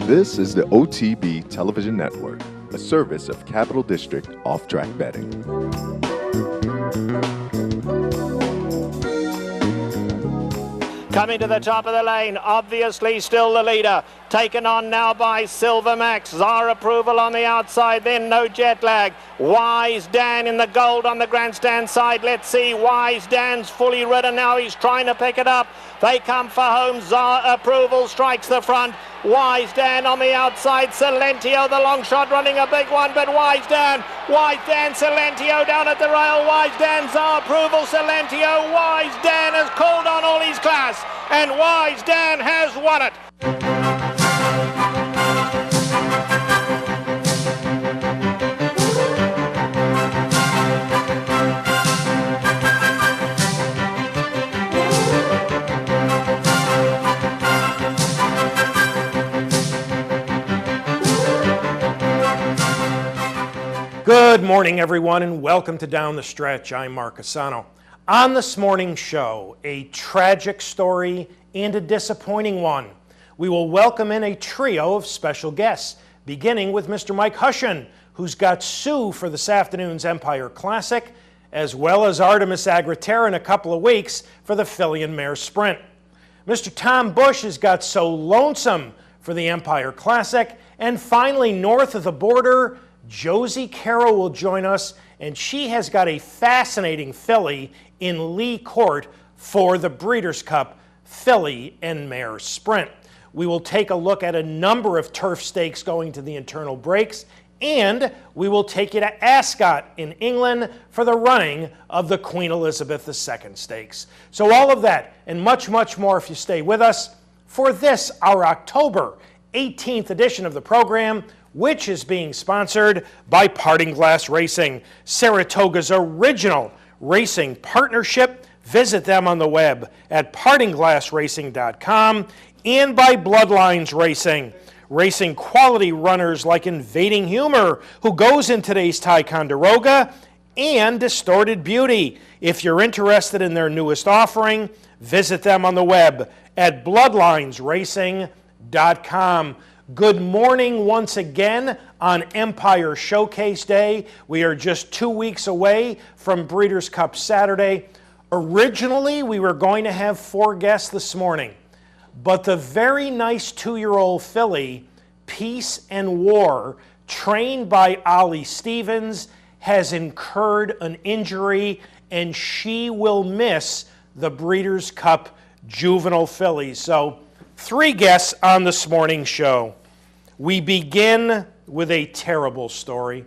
This is the OTB Television Network, a service of Capital District Off-Track Betting. Coming to the top of the lane, obviously still the leader. Taken on now by Silver Max. Czar Approval on the outside, then No Jet Lag. Wise Dan in the gold on the grandstand side. Let's see, Wise Dan's fully ridden now. He's trying to pick it up. They come for home. Czar Approval strikes the front. Wise Dan on the outside. Silentio, the long shot, running a big one, but Wise Dan, Silentio down at the rail. Wise Dan, Czar Approval, Silentio. Wise Dan has called on all his class, and Wise Dan has won it. Good morning, everyone, and welcome to Down the Stretch. I'm Mark Asano. On this morning's show, a tragic story and a disappointing one. We will welcome in a trio of special guests, beginning with Mr. Mike Hushion, who's got Sue for this afternoon's Empire Classic, as well as Artemus Agrotera in a couple of weeks for the Philly and Mare Sprint. Mr. Tom Bush has got So Lonesome for the Empire Classic, and finally, north of the border, Josie Carroll will join us, and she has got a fascinating filly in Leigh Court for the Breeders' Cup Philly and Mare Sprint. We will take a look at a number of turf stakes going to the internal breaks, and we will take you to Ascot in England for the running of the Queen Elizabeth II Stakes. So all of that and much, much more if you stay with us for this, our October 18th edition of the program, which is being sponsored by Parting Glass Racing, Saratoga's original racing partnership. Visit them on the web at partingglassracing.com, and by Bloodlines Racing, racing quality runners like Invading Humor, who goes in today's Ticonderoga, and Distorted Beauty. If you're interested in their newest offering, visit them on the web at bloodlinesracing.com. Good morning once again on Empire Showcase Day. We are just 2 weeks away from Breeders' Cup Saturday. Originally, we were going to have 4 guests this morning, but the very nice 2-year-old filly, Peace and War, trained by Ollie Stevens, has incurred an injury, and she will miss the Breeders' Cup Juvenile Fillies. So 3 guests on this morning's show. We begin with a terrible story.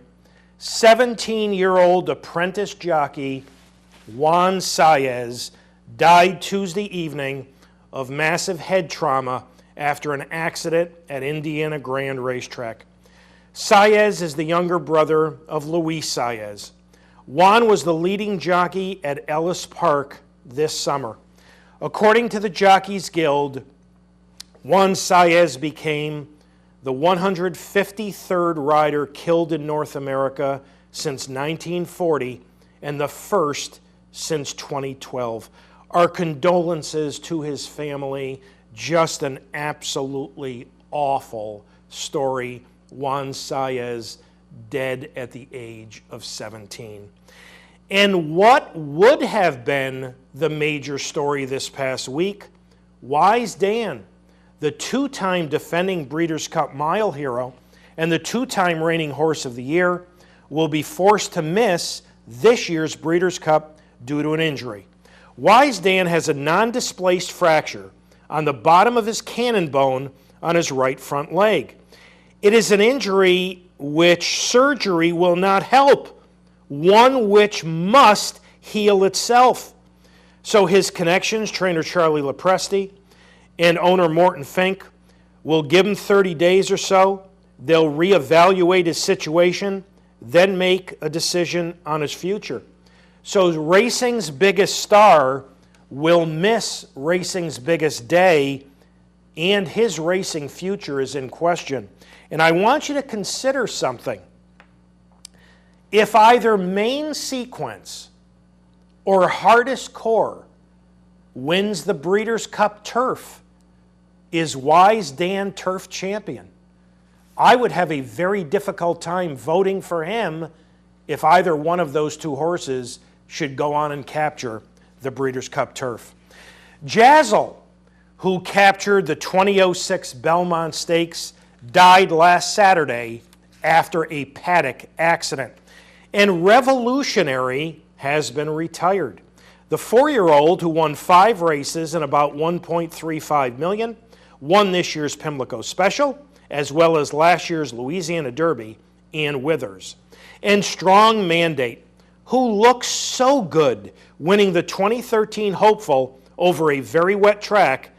17-year-old apprentice jockey Juan Saez died Tuesday evening of massive head trauma after an accident at Indiana Grand Racetrack. Saez is the younger brother of Luis Saez. Juan was the leading jockey at Ellis Park this summer. According to the Jockeys Guild, Juan Saez became the 153rd rider killed in North America since 1940 and the first since 2012. Our condolences to his family. Just an absolutely awful story. Juan Saez dead at the age of 17. And what would have been the major story this past week? Wise Dan, the 2-time defending Breeders' Cup Mile hero and the 2-time reigning Horse of the Year, will be forced to miss this year's Breeders' Cup due to an injury. Wise Dan has a non-displaced fracture on the bottom of his cannon bone on his right front leg. It is an injury which surgery will not help, one which must heal itself. So his connections, trainer Charlie Lepresti and owner Morton Fink, will give him 30 days or so. They'll reevaluate his situation, then make a decision on his future. So racing's biggest star will miss racing's biggest day, and his racing future is in question. And I want you to consider something. If either Main Sequence or Hardest Core wins the Breeders' Cup Turf, is Wise Dan Turf champion? I would have a very difficult time voting for him if either one of those two horses should go on and capture the Breeders' Cup turf. Jazzle, who captured the 2006 Belmont Stakes, died last Saturday after a paddock accident. And Revolutionary has been retired. The 4-year-old who won 5 races and about $1.35 million won this year's Pimlico Special, as well as last year's Louisiana Derby and Withers. And Strong Mandate, who looks so good winning the 2013 Hopeful over a very wet track,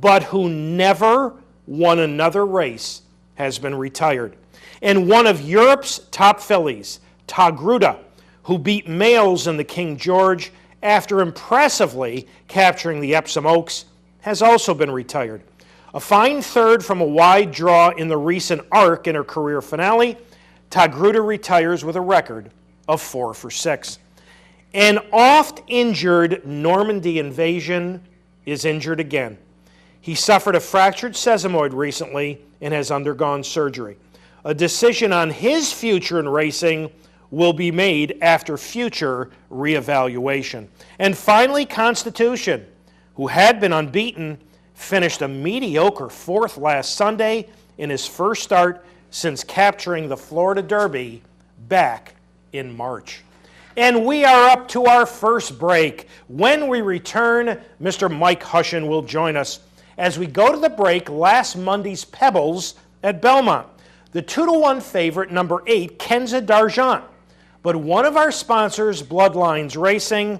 but who never won another race, has been retired. And one of Europe's top fillies, Tagruta, who beat males in the King George after impressively capturing the Epsom Oaks, has also been retired. A fine third from a wide draw in the recent Arc in her career finale, Tagruta retires with a record of 4 for 6. An oft-injured Normandy Invasion is injured again. He suffered a fractured sesamoid recently and has undergone surgery. A decision on his future in racing will be made after future reevaluation. And finally, Constitution, who had been unbeaten, finished a mediocre 4th last Sunday in his first start since capturing the Florida Derby back in March. And we are up to our first break. When we return, Mr. Mike Hushion will join us as we go to the break. Last Monday's Pebbles at Belmont. The 2-1 favorite, number 8, Kenza d'Argent. But one of our sponsors, Bloodlines Racing,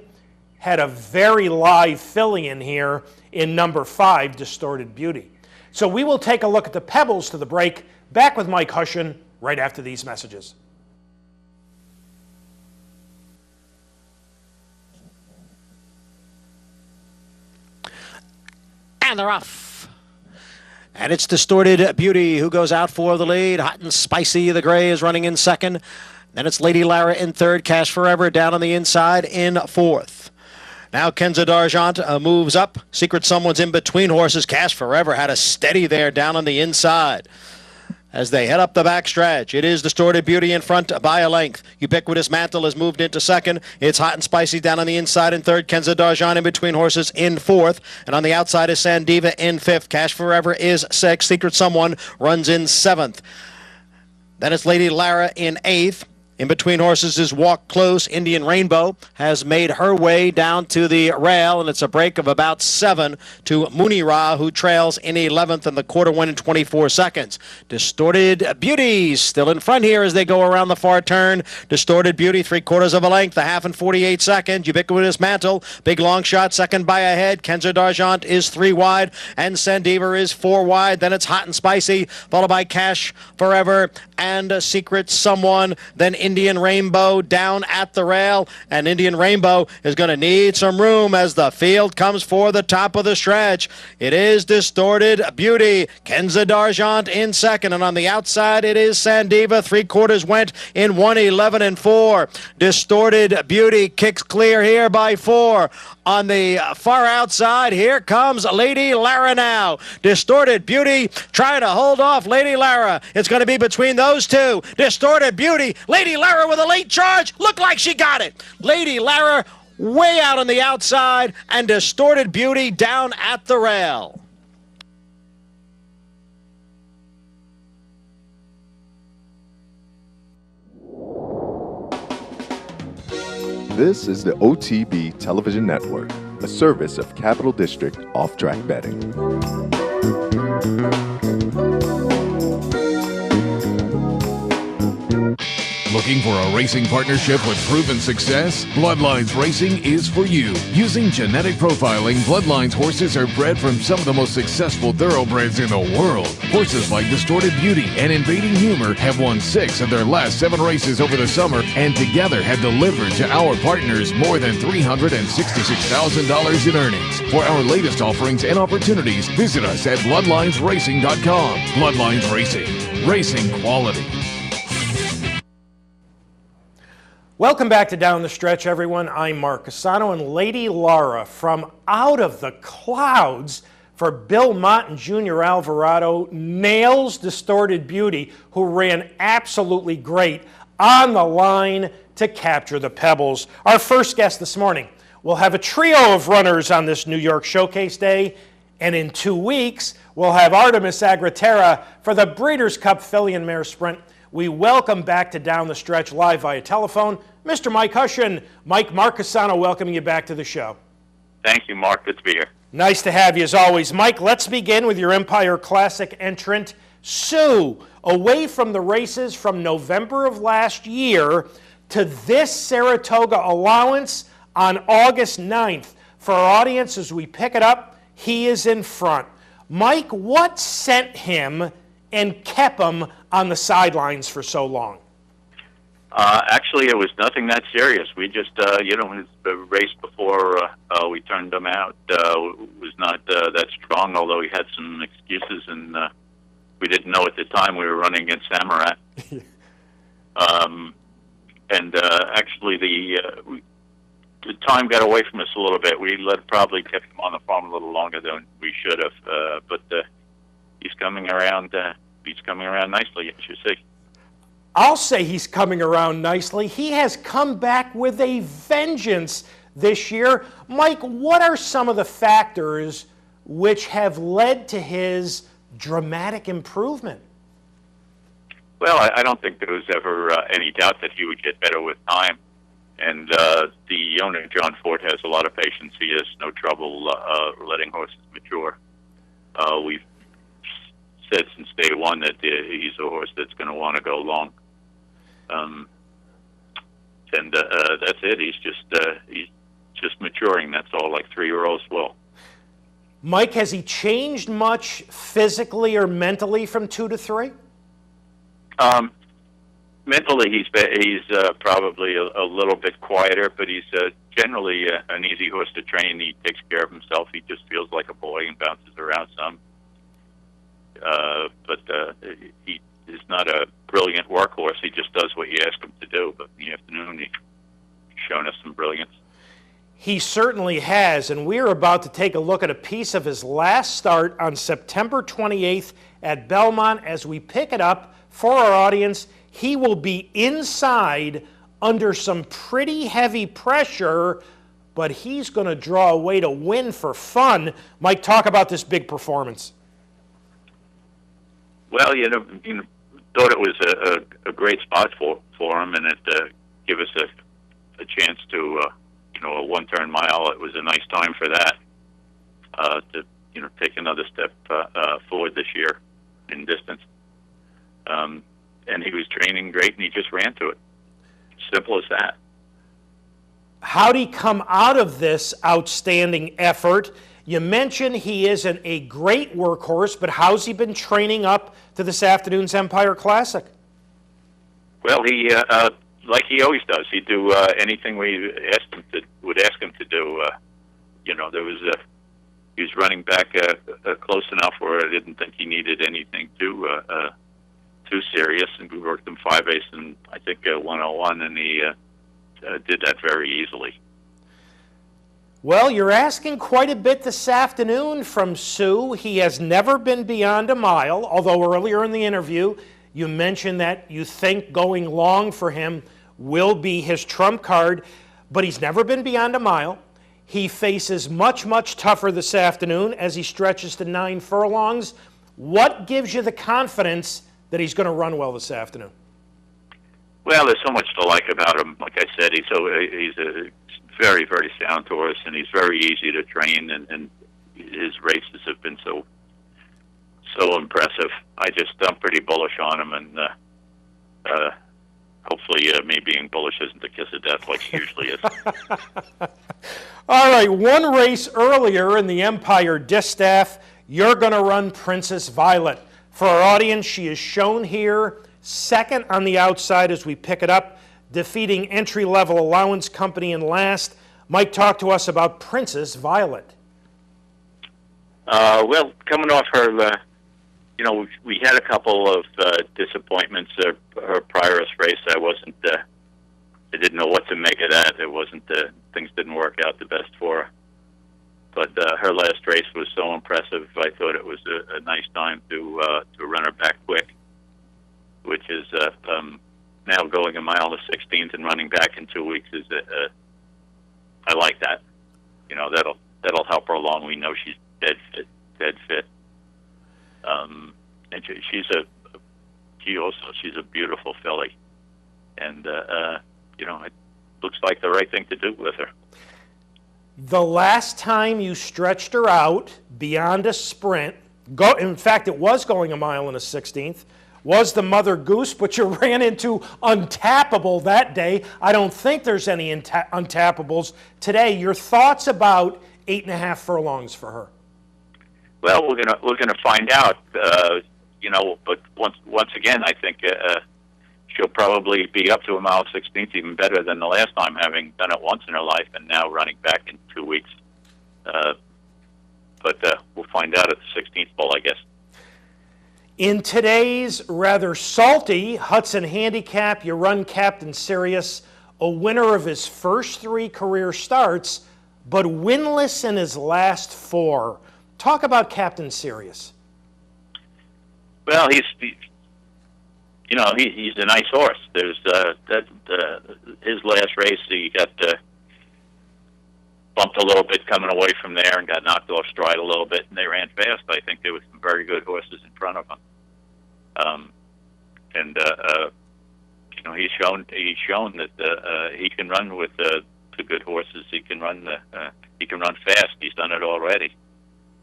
had a very live filly in here in number 5, Distorted Beauty. So we will take a look at the Pebbles to the break. Back with Mike Hushion right after these messages. And they're off. And it's Distorted Beauty who goes out for the lead. Hot and Spicy, the gray, is running in second. Then it's Lady Lara in third. Cash Forever down on the inside in fourth. Now Kenza d'Argent moves up. Secret Someone's in between horses. Cash Forever had a steady there down on the inside. As they head up the backstretch, it is Distorted Beauty in front by a length. Ubiquitous Mantle has moved into second. It's Hot and Spicy down on the inside in third. Kenza d'Argent in between horses in fourth. And on the outside is Sandiva in fifth. Cash Forever is sixth. Secret Someone runs in seventh. Then it's Lady Lara in eighth. In between horses is Walk Close. Indian Rainbow has made her way down to the rail, and it's a break of about 7 to Munira, who trails in 11th, and the quarter went in 24 seconds. Distorted Beauty still in front here as they go around the far turn. Distorted Beauty, 3/4 of a length, a half in 48 seconds. Ubiquitous Mantle, big long shot, second by a head. Kenza d'Argent is 3 wide, and Sandiva is 4 wide. Then it's Hot and Spicy, followed by Cash Forever and Secret Someone. Then Indian Rainbow down at the rail, and Indian Rainbow is going to need some room as the field comes for the top of the stretch. It is Distorted Beauty, Kenza d'Argent in second, and on the outside it is Sandiva. 3/4 went in 1:11 and 4. Distorted Beauty kicks clear here by 4. On the far outside, here comes Lady Lara now. Distorted Beauty trying to hold off Lady Lara. It's going to be between those two. Distorted Beauty, Lady Lara with a late charge. Looked like she got it. Lady Lara way out on the outside, and Distorted Beauty down at the rail. This is the OTB Television Network, a service of Capital District Off-Track Betting. Looking for a racing partnership with proven success? Bloodlines Racing is for you. Using genetic profiling, Bloodlines horses are bred from some of the most successful thoroughbreds in the world. Horses like Distorted Beauty and Invading Humor have won 6 of their last 7 races over the summer, and together have delivered to our partners more than $366,000 in earnings. For our latest offerings and opportunities, visit us at bloodlinesracing.com. Bloodlines Racing. Racing quality. Welcome back to Down the Stretch, everyone. I'm Mark Cassano, and Lady Lara from out of the clouds for Bill Mott and Junior Alvarado nails Distorted Beauty, who ran absolutely great on the line to capture the pebbles. Our first guest this morning will have a trio of runners on this New York Showcase Day, and in 2 weeks, we'll have Artemus Agrotera for the Breeders' Cup Filly and Mare Sprint. We welcome back to Down the Stretch live via telephone, Mr. Mike Hushion. Mike Marcasano welcoming you back to the show. Thank you, Mark. Good to be here. Nice to have you as always. Mike, let's begin with your Empire Classic entrant, Sue. Away from the races from November of last year to this Saratoga allowance on August 9th. For our audience, as we pick it up, he is in front. Mike, what sent him and kept him on the sidelines for so long? Actually, it was nothing that serious. We just, his race before we turned him out was not that strong, although he had some excuses, and we didn't know at the time we were running against Samarat. Actually, the time got away from us a little bit. We probably kept him on the farm a little longer than we should have, but he's coming around. He's coming around nicely, as you see. I'll say he's coming around nicely. He has come back with a vengeance this year. Mike, what are some of the factors which have led to his dramatic improvement? Well, I don't think there was ever any doubt that he would get better with time. And the owner, John Ford, has a lot of patience. He has no trouble letting horses mature. We've said since day one that he's a horse that's going to want to go long. That's it. He's just maturing. That's all, like 3-year-olds will. Mike, has he changed much physically or mentally from 2 to 3? Mentally, he's probably a little bit quieter, but he's generally an easy horse to train. He takes care of himself. He just feels like a boy and bounces around some. But he is not a brilliant workhorse. He just does what you ask him to do. But in the afternoon, he's shown us some brilliance. He certainly has, and we're about to take a look at a piece of his last start on September 28th at Belmont. As we pick it up for our audience, he will be inside under some pretty heavy pressure, but he's going to draw a way to win for fun. Mike, talk about this big performance. Well, thought it was a great spot for him, and it gave us a chance to, a one-turn mile. It was a nice time for that, to, take another step forward this year in distance. And he was training great, and he just ran to it. Simple as that. How'd he come out of this outstanding effort? You mentioned he isn't a great workhorse, but how's he been training up to this afternoon's Empire Classic? Well, he like he always does. He'd do anything we would ask him to do. He was running back close enough where I didn't think he needed anything too serious, and we worked him 5/8 and I think 101, and he did that very easily. Well, you're asking quite a bit this afternoon from Sue. He has never been beyond a mile, although earlier in the interview you mentioned that you think going long for him will be his trump card, but he's never been beyond a mile. He faces much, much tougher this afternoon as he stretches to 9 furlongs. What gives you the confidence that he's going to run well this afternoon? Well, there's so much to like about him. Like I said, he's a very, very sound horse, and he's very easy to train, and his races have been so impressive. I'm pretty bullish on him, and hopefully me being bullish isn't the kiss of death like he usually is. All right, one race earlier in the Empire Distaff, you're going to run Princess Violet. For our audience, she is shown here, second on the outside as we pick it up, defeating entry-level allowance company in last. Mike, talk to us about Princess Violet. Well, coming off her, we had a couple of disappointments. Her priorist race, I didn't know what to make of that. Things didn't work out the best for her. but her last race was so impressive. I thought it was a nice time to run her back quick, which is now going a mile to 16th and running back in 2 weeks is I like that. You know, that'll help her along. We know she's dead fit. And she's a beautiful filly, and you know, it looks like the right thing to do with her. The last time you stretched her out beyond a sprint, in fact, it was going a mile and a 16th, was the Mother Goose, but you ran into Untappable that day. I don't think there's any Untappables today. Your thoughts about 8.5 furlongs for her? Well, we're gonna find out. You know, but once again, I think she'll probably be up to a mile 16th, even better than the last time, having done it once in her life and now running back in 2 weeks. But we'll find out at the 16th bowl, I guess. In today's rather salty Hudson Handicap, you run Captain Sirius, a winner of his first 3 career starts, but winless in his last 4. Talk about Captain Sirius. Well, he's a nice horse. There's his last race, he got bumped a little bit coming away from there and got knocked off stride a little bit, and they ran fast. I think there was some very good horses in front of him. You know, he's shown that he can run with the good horses. He can run fast. He's done it already.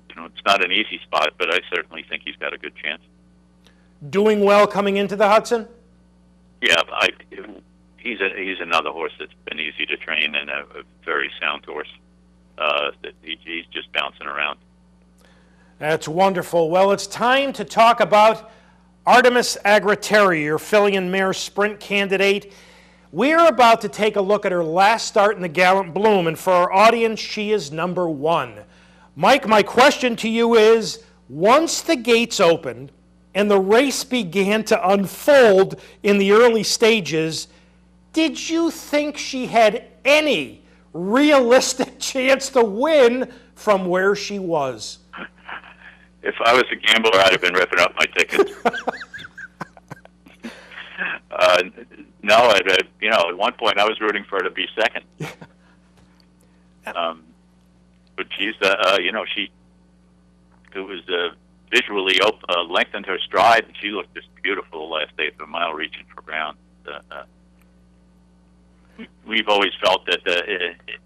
You know, it's not an easy spot, but I certainly think he's got a good chance. Doing well coming into the Hudson? Yeah, he's another horse that's been easy to train and a very sound horse. He's just bouncing around. That's wonderful. Well, it's time to talk about Artemus Agrotera, your filly and mare sprint candidate. We're about to take a look at her last start in the Gallant Bloom, and for our audience, she is number 1. Mike, my question to you is, once the gates opened and the race began to unfold in the early stages, did you think she had any realistic chance to win from where she was? If I was a gambler, I'd have been ripping up my tickets. No, you know, at one point I was rooting for her to be second. But she's, you know, it was visually lengthened her stride, and she looked just beautiful the last 8th of a mile, reaching for ground. We've always felt that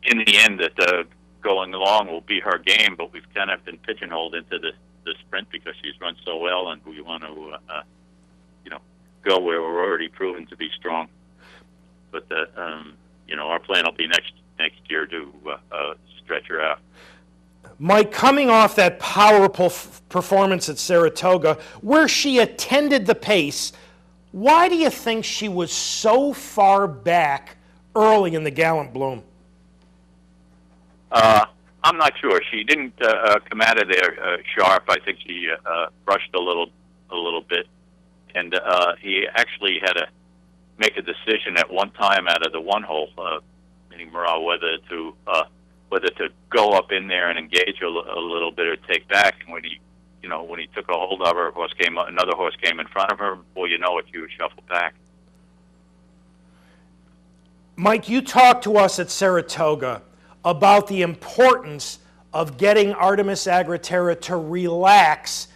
in the end that going along will be her game, but we've kind of been pigeonholed into the sprint because she's run so well, and we want to, you know, go where we're already proven to be strong. But you know, our plan will be next year to stretch her out. Mike, coming off that powerful performance at Saratoga, where she attended the pace, why do you think she was so far back early in the Gallant Bloom? I'm not sure. She didn't come out of there sharp. I think she brushed a little bit, and he actually had to make a decision at one time out of the one hole, meaning Morale, whether to go up in there and engage a little bit or take back. And when he took a hold of her, another horse came in front of her. Before you know it, she was shuffled back. Mike, you talked to us at Saratoga about the importance of getting Artemus Agrotera to relax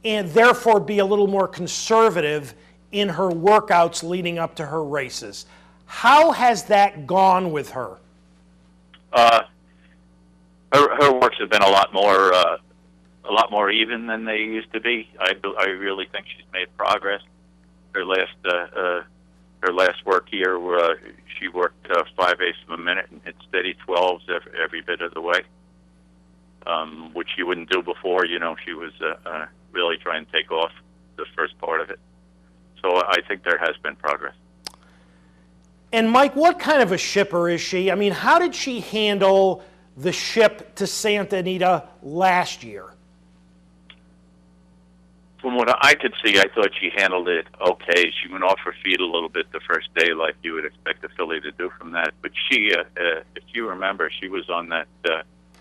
and therefore be a little more conservative in her workouts leading up to her races. How has that gone with her? Her works have been a lot more even than they used to be. I really think she's made progress. Her last work here, she worked 5/8 of a minute and hit steady 12s every bit of the way, which she wouldn't do before. You know, she was really trying to take off the first part of it. So I think there has been progress. And Mike, what kind of a shipper is she? I mean, how did she handle the ship to Santa Anita last year? From what I could see, I thought she handled it okay. She went off her feet a little bit the first day, like you would expect a filly to do from that. But she, if you remember, she was on that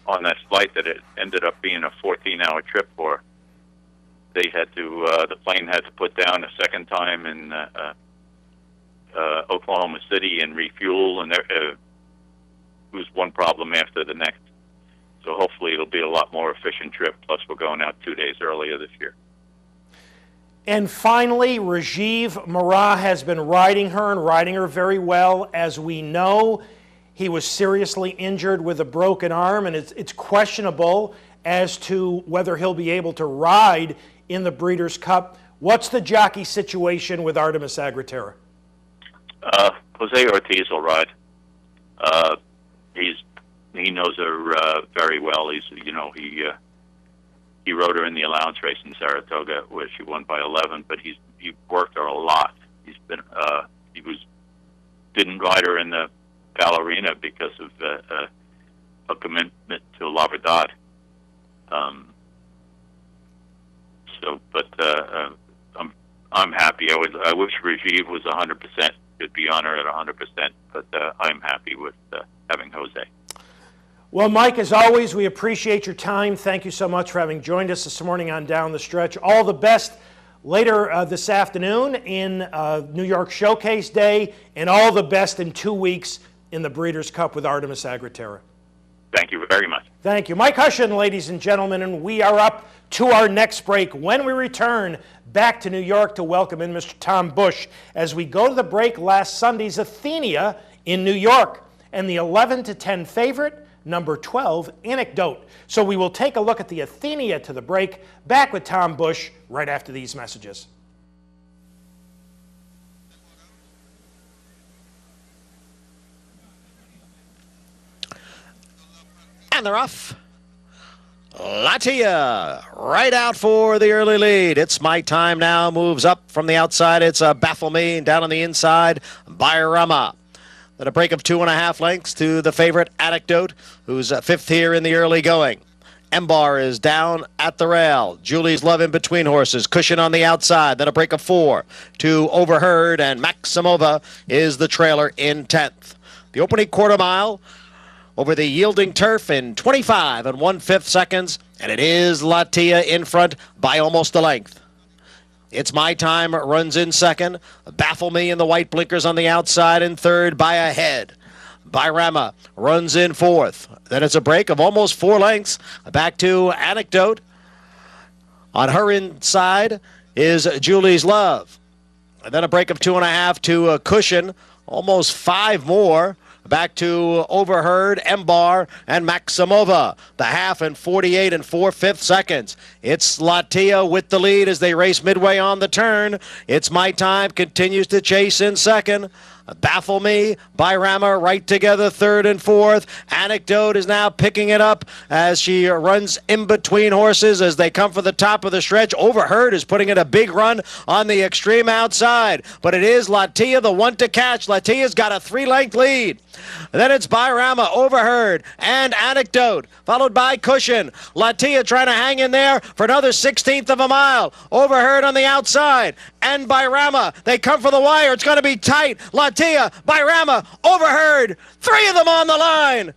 on that flight that it ended up being a 14-hour trip for. They had to, the plane had to put down a second time in Oklahoma City and refuel, and it was one problem after the next. So hopefully it'll be a lot more efficient trip, plus we're going out 2 days earlier this year. And finally, Rajiv Mara has been riding her and riding her very well. As we know, he was seriously injured with a broken arm, and it's questionable as to whether he'll be able to ride in the Breeders' Cup. What's the jockey situation with Artemus Agrotera? Jose Ortiz will ride. He knows her very well. He rode her in the allowance race in Saratoga where she won by 11, but he worked her a lot. Didn't ride her in the Ballerina because of a commitment to La Verdad. I'm happy. I wish Rajiv was 100%. Could be on her at 100%, but I'm happy with having Jose. Well, Mike, as always, we appreciate your time. Thank you so much for having joined us this morning on Down the Stretch. All the best later this afternoon in New York Showcase Day, and all the best in 2 weeks in the Breeders' Cup with Artemus Agrotera. Thank you very much. Thank you. Mike Hushion, ladies and gentlemen, and we are up to our next break. When we return back to New York to welcome in Mr. Tom Bush as we go to the break last Sunday's Athenia in New York and the 11-10 favorite, number 12, Anecdote. So we will take a look at the Athenia to the break. Back with Tom Bush right after these messages. And they're off. Latia right out for the early lead. It's My Time now. Moves up from the outside. It's Baffle Me. And down on the inside, Bayrama. Then a break of 2.5 lengths to the favorite Anecdote, who's fifth here in the early going. Embar is down at the rail. Julie's Love in between horses. Cushion on the outside. Then a break of 4 to Overheard. And Maximova is the trailer in 10th. The opening quarter mile over the yielding turf in 25 1/5 seconds, and it is Latia in front by almost a length. It's My Time runs in second. Baffle Me in the white blinkers on the outside in third by a head. Bayrama runs in fourth. Then it's a break of almost 4 lengths. Back to Anecdote. On her inside is Julie's Love. And then a break of 2.5 to Cushion. Almost 5 more. Back to Overheard, Embar, and Maximova. The half in 48 4/5 seconds. It's Latia with the lead as they race midway on the turn. It's My Time continues to chase in second. Baffle Me, Bayrama right together, third and fourth. Anecdote is now picking it up as she runs in between horses as they come for the top of the stretch. Overheard is putting in a big run on the extreme outside, but it is Latia the one to catch. Latia's got a 3-length lead. Then it's Bayrama, Overheard, and Anecdote, followed by Cushion. Latia trying to hang in there for another 1/16 of a mile. Overheard on the outside, and Bayrama. They come for the wire. It's going to be tight. Latia, Bayrama, Overheard. 3 of them on the line.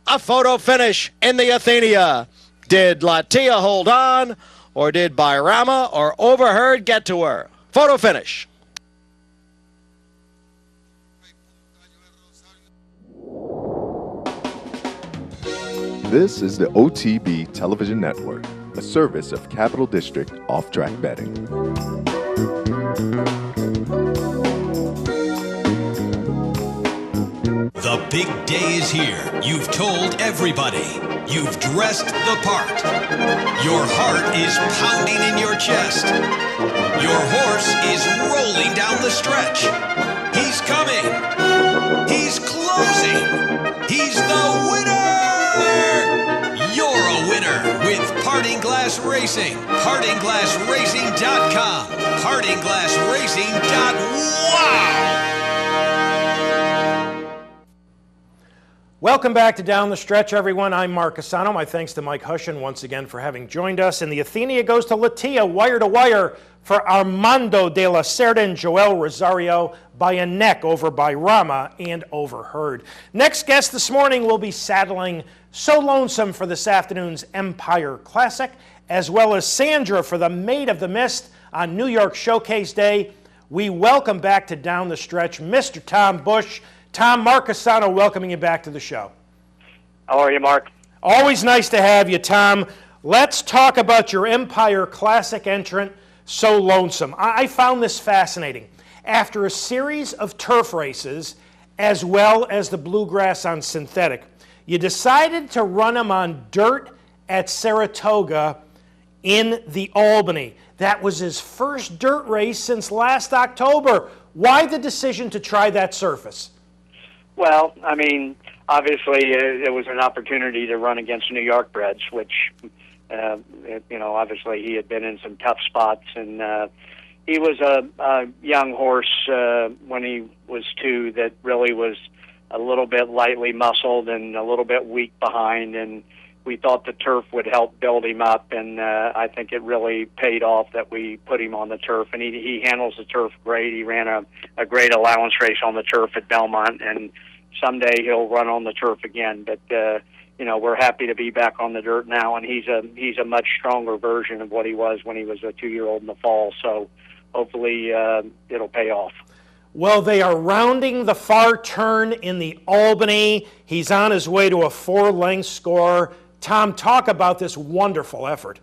A photo finish in the Athenia. Did Latia hold on, or did Bayrama or Overheard get to her? Photo finish. This is the OTB Television Network, a service of Capital District Off-Track Betting. The big day is here. You've told everybody. You've dressed the part. Your heart is pounding in your chest. Your horse is rolling down the stretch. He's coming. He's closing. He's the winner. You're a winner with Parting Glass Racing. PartingGlassRacing.com. PartingGlassRacing.wow. Welcome back to Down the Stretch, everyone. I'm Mark Hushion. My thanks to Mike Hushion once again for having joined us. And the Athenia goes to Latia, wire to wire, for Armando de la Cerda and Joel Rosario by a neck over by Rama and overheard. Next guest this morning will be saddling So Lonesome for this afternoon's Empire Classic, as well as Sandra for the Maid of the Mist on New York Showcase Day. We welcome back to Down the Stretch Mr. Tom Bush. Tom, Mark Hushion welcoming you back to the show. How are you, Mark? Always nice to have you, Tom. Let's talk about your Empire Classic entrant, So Lonesome. I found this fascinating. After a series of turf races, as well as the bluegrass on synthetic, you decided to run him on dirt at Saratoga in the Albany. That was his first dirt race since last October. Why the decision to try that surface? Well, I mean, obviously it was an opportunity to run against New York breds, which, obviously he had been in some tough spots. And he was a young horse when he was 2 that really was a little bit lightly muscled and a little bit weak behind. And we thought the turf would help build him up. And I think it really paid off that we put him on the turf. And he handles the turf great. He ran a great allowance race on the turf at Belmont. And someday he'll run on the turf again, but we're happy to be back on the dirt now, and he's a much stronger version of what he was when he was a 2-year-old in the fall. So hopefully it'll pay off. Well, they are rounding the far turn in the Albany. He's on his way to a 4-length score. Tom, talk about this wonderful effort.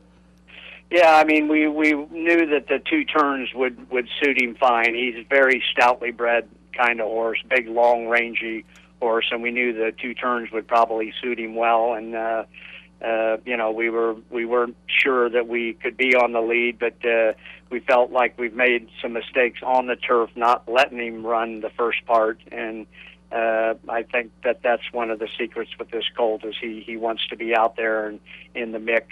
Yeah, I mean, we knew that the 2 turns would suit him fine. He's very stoutly bred kind of horse, big, long, rangy horse, and we knew the 2 turns would probably suit him well. And we weren't sure that we could be on the lead, but we felt like we've made some mistakes on the turf, not letting him run the first part. And I think that's one of the secrets with this colt is he wants to be out there and in the mix.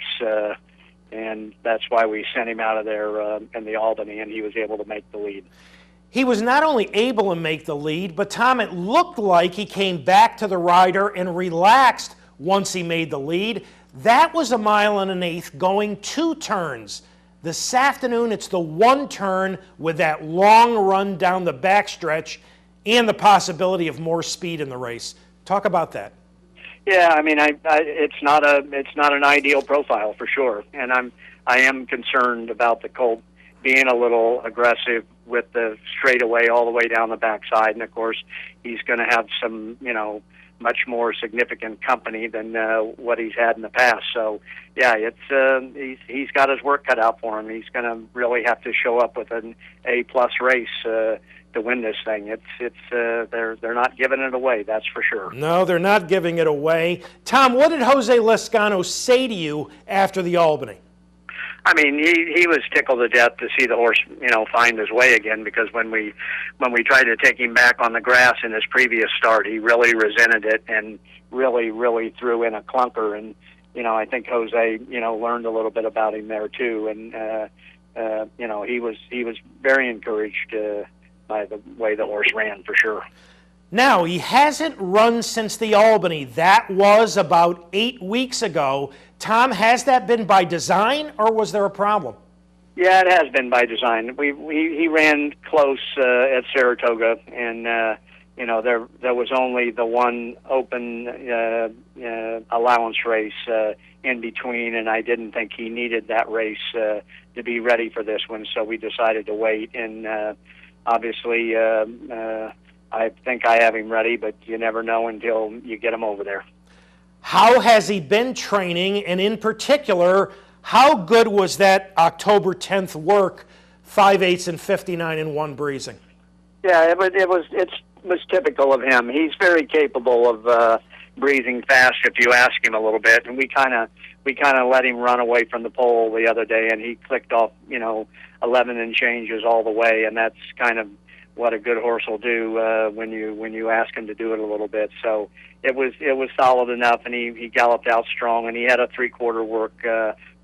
And that's why we sent him out of there in the Albany, and he was able to make the lead. He was not only able to make the lead, but Tom, it looked like he came back to the rider and relaxed once he made the lead. That was 1 1/8 miles going 2 turns. This afternoon, it's the 1 turn with that long run down the backstretch and the possibility of more speed in the race. Talk about that. Yeah, I mean, it's not an ideal profile for sure, and I am concerned about the colt being a little aggressive with the straightaway all the way down the backside. And of course, he's going to have some, much more significant company than what he's had in the past. So, yeah, he's got his work cut out for him. He's going to really have to show up with an A+ race to win this thing. They're not giving it away, that's for sure. No, they're not giving it away. Tom, what did Jose Lescano say to you after the Albany? I mean, he was tickled to death to see the horse, find his way again, because when we tried to take him back on the grass in his previous start, he really resented it and really threw in a clunker. And, I think Jose, learned a little bit about him there too. And, he was very encouraged by the way the horse ran for sure. Now, he hasn't run since the Albany. That was about 8 weeks ago. Tom, has that been by design, or was there a problem? Yeah, it has been by design. He ran close at Saratoga, and there was only the one open allowance race in between, and I didn't think he needed that race to be ready for this one, so we decided to wait. And obviously, I think I have him ready, but you never know until you get him over there. How has he been training, and in particular, how good was that October 10th work, 5/8 and 59 and 1 breezing? Yeah, it was typical of him. He's very capable of breezing fast if you ask him a little bit, and we kind of let him run away from the pole the other day, and he clicked off 11 and changes all the way, and that's kind of what a good horse will do when you ask him to do it a little bit. So it was solid enough, and he galloped out strong, and he had a 3/4 work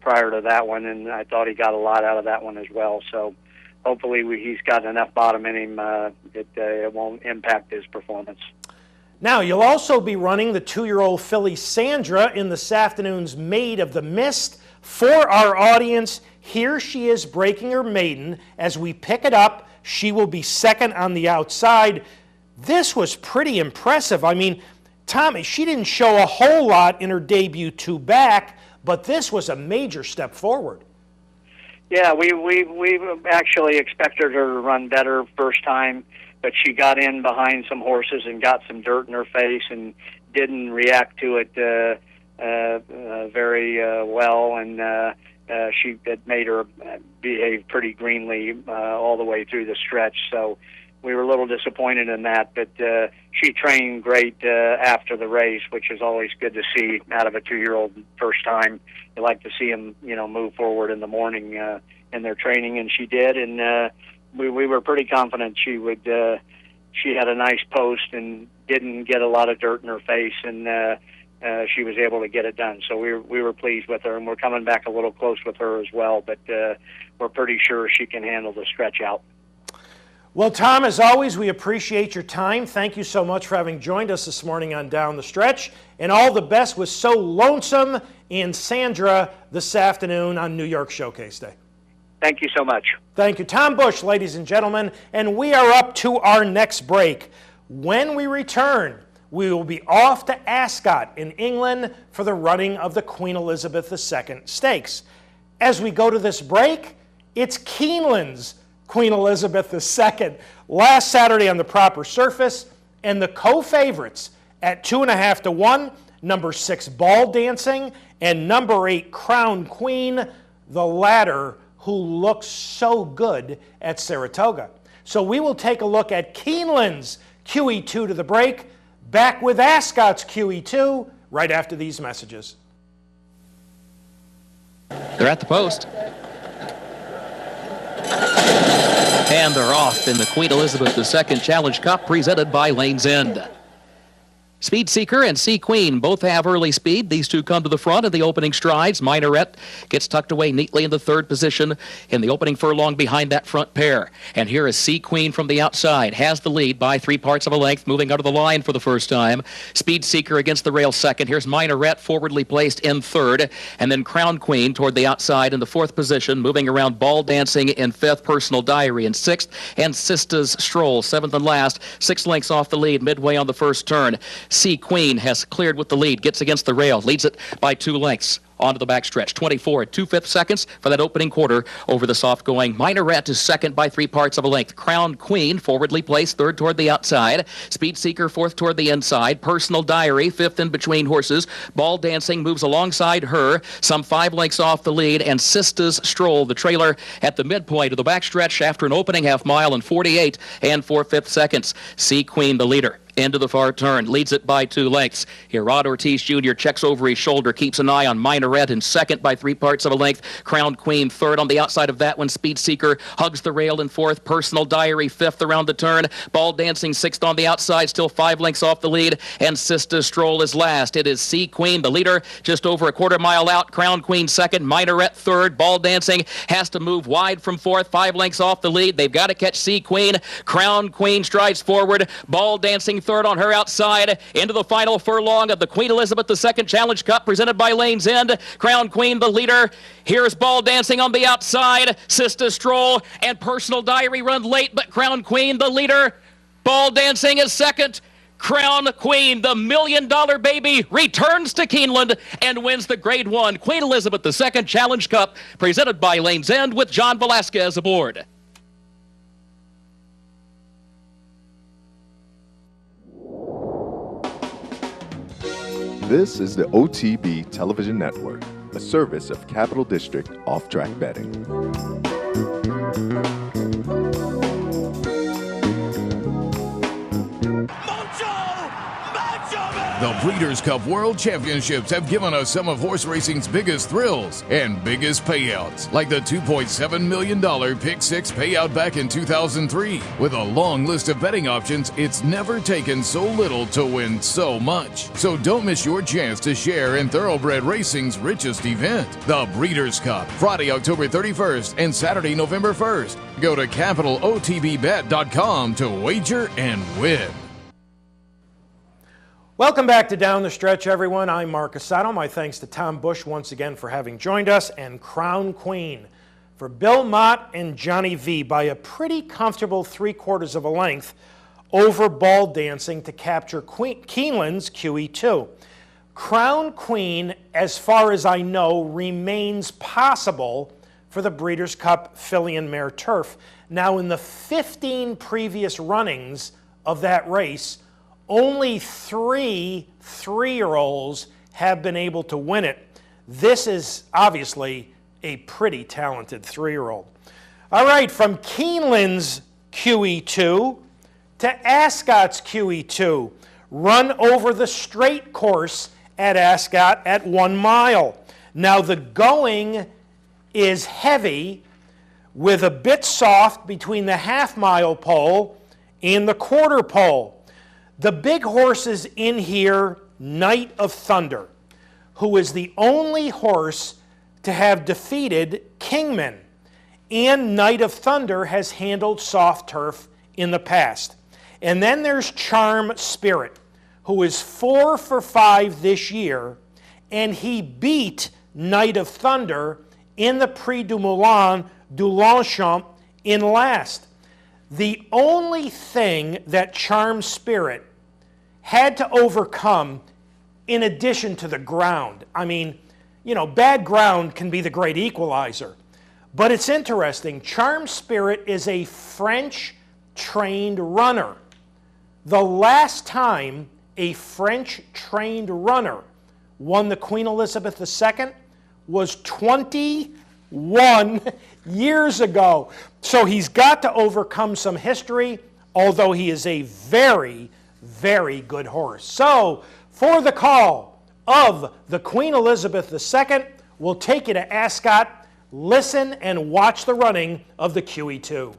prior to that one, and I thought he got a lot out of that one as well. So hopefully he's got enough bottom in him that it won't impact his performance. Now, you'll also be running the 2-year-old filly Sandra in this afternoon's Maid of the Mist. For our audience, here she is breaking her maiden. As we pick it up, she will be second on the outside. This was pretty impressive. I mean, Tommy, she didn't show a whole lot in her debut 2 back, but this was a major step forward. Yeah, we actually expected her to run better first time, but she got in behind some horses and got some dirt in her face and didn't react to it very well, and she had made her behave pretty greenly all the way through the stretch. So we were a little disappointed in that, but she trained great after the race, which is always good to see out of a 2-year-old first time. You like to see them, move forward in the morning in their training, and she did. And we were pretty confident she would. She had a nice post and didn't get a lot of dirt in her face, and she was able to get it done. So we were pleased with her, and we're coming back a little close with her as well. But we're pretty sure she can handle the stretch out. Well, Tom, as always, we appreciate your time. Thank you so much for having joined us this morning on Down the Stretch. And all the best with So Lonesome and Sandra this afternoon on New York Showcase Day. Thank you so much. Thank you. Tom Bush, ladies and gentlemen. And we are up to our next break. When we return, we will be off to Ascot in England for the running of the Queen Elizabeth II Stakes. As we go to this break, it's Keeneland's Queen Elizabeth II last Saturday on the proper surface, and the co-favorites at 2.5 to 1, number 6 Ball Dancing and number 8 Crown Queen, the latter who looks so good at Saratoga. So we will take a look at Keeneland's QE2 to the break, back with Ascot's QE2 right after these messages. They're at the post. And they're off in the Queen Elizabeth II Challenge Cup presented by Lane's End. Speed Seeker and Sea Queen both have early speed. These two come to the front in the opening strides. Minaret gets tucked away neatly in the third position in the opening furlong behind that front pair. And here is Sea Queen from the outside. Has the lead by 3/4 of a length, moving out of the line for the first time. Speed Seeker against the rail second. Here's Minaret forwardly placed in third. And then Crown Queen toward the outside in the fourth position, moving around Ball Dancing in fifth, Personal Diary in sixth, and Sista's Stroll, seventh and last, 6 lengths off the lead midway on the first turn. Sea Queen has cleared with the lead, gets against the rail, leads it by 2 lengths. Onto the backstretch, 24 2/5 seconds for that opening quarter over the soft-going. Minaret is second by 3/4 of a length. Crown Queen forwardly placed third toward the outside. Speed Seeker fourth toward the inside. Personal Diary fifth in between horses. Ball Dancing moves alongside her, some 5 lengths off the lead, and Sista's Stroll, the trailer, at the midpoint of the backstretch after an opening half mile in 48 4/5 seconds. Sea Queen, the leader, into the far turn, leads it by 2 lengths. Here, Rod Ortiz Jr. checks over his shoulder, keeps an eye on Minaret in second by 3/4 of a length. Crown Queen third on the outside of that one. Speed Seeker hugs the rail in fourth. Personal Diary fifth around the turn. Ball Dancing sixth on the outside, still 5 lengths off the lead. And Sista's Stroll is last. It is Sea Queen, the leader, just over a quarter mile out. Crown Queen second. Minaret third. Ball Dancing has to move wide from fourth, 5 lengths off the lead. They've got to catch Sea Queen. Crown Queen strides forward. Ball Dancing third on her outside into the final furlong of the Queen Elizabeth II Challenge Cup presented by Lane's End. Crown Queen, the leader. Here's Ball Dancing on the outside. Sista's Stroll and Personal Diary run late, but Crown Queen, the leader. Ball Dancing is second. Crown Queen, the $1 million baby, returns to Keeneland and wins the Grade 1 Queen Elizabeth II Challenge Cup presented by Lane's End with John Velasquez aboard. This is the OTB Television Network, a service of Capital District Off-Track Betting. The Breeders' Cup World Championships have given us some of horse racing's biggest thrills and biggest payouts, like the $2.7 million Pick 6 payout back in 2003. With a long list of betting options, it's never taken so little to win so much. So don't miss your chance to share in thoroughbred racing's richest event, the Breeders' Cup, Friday, October 31st and Saturday, November 1st. Go to capitalotbbet.com to wager and win. Welcome back to Down the Stretch, everyone. I'm Mark Assato. My thanks to Tom Bush once again for having joined us, and Crown Queen for Bill Mott and Johnny V by a pretty comfortable 3/4 of a length over ball dancing to capture Keeneland's QE2. Crown Queen, as far as I know, remains possible for the Breeders' Cup Filly and Mare Turf. Now, in the 15 previous runnings of that race, only 3 3-year-olds have been able to win it. This is obviously a pretty talented 3-year-old. All right, from Keeneland's QE2 to Ascot's QE2, run over the straight course at Ascot at 1 mile. Now, the going is heavy with a bit soft between the half-mile pole and the quarter pole. The big horses in here, Knight of Thunder, who is the only horse to have defeated Kingman. And Knight of Thunder has handled soft turf in the past. And then there's Charm Spirit, who is 4 for 5 this year, and he beat Knight of Thunder in the Prix du Moulin du Longchamp in last. The only thing that Charm Spirit had to overcome, in addition to the ground, I mean, you know, bad ground can be the great equalizer. But it's interesting. Charm Spirit is a French-trained runner. The last time a French-trained runner won the Queen Elizabeth II was 21 years ago. So he's got to overcome some history, although he is a very, very good horse. So, for the call of the Queen Elizabeth II, we'll take you to Ascot. Listen and watch the running of the QE2.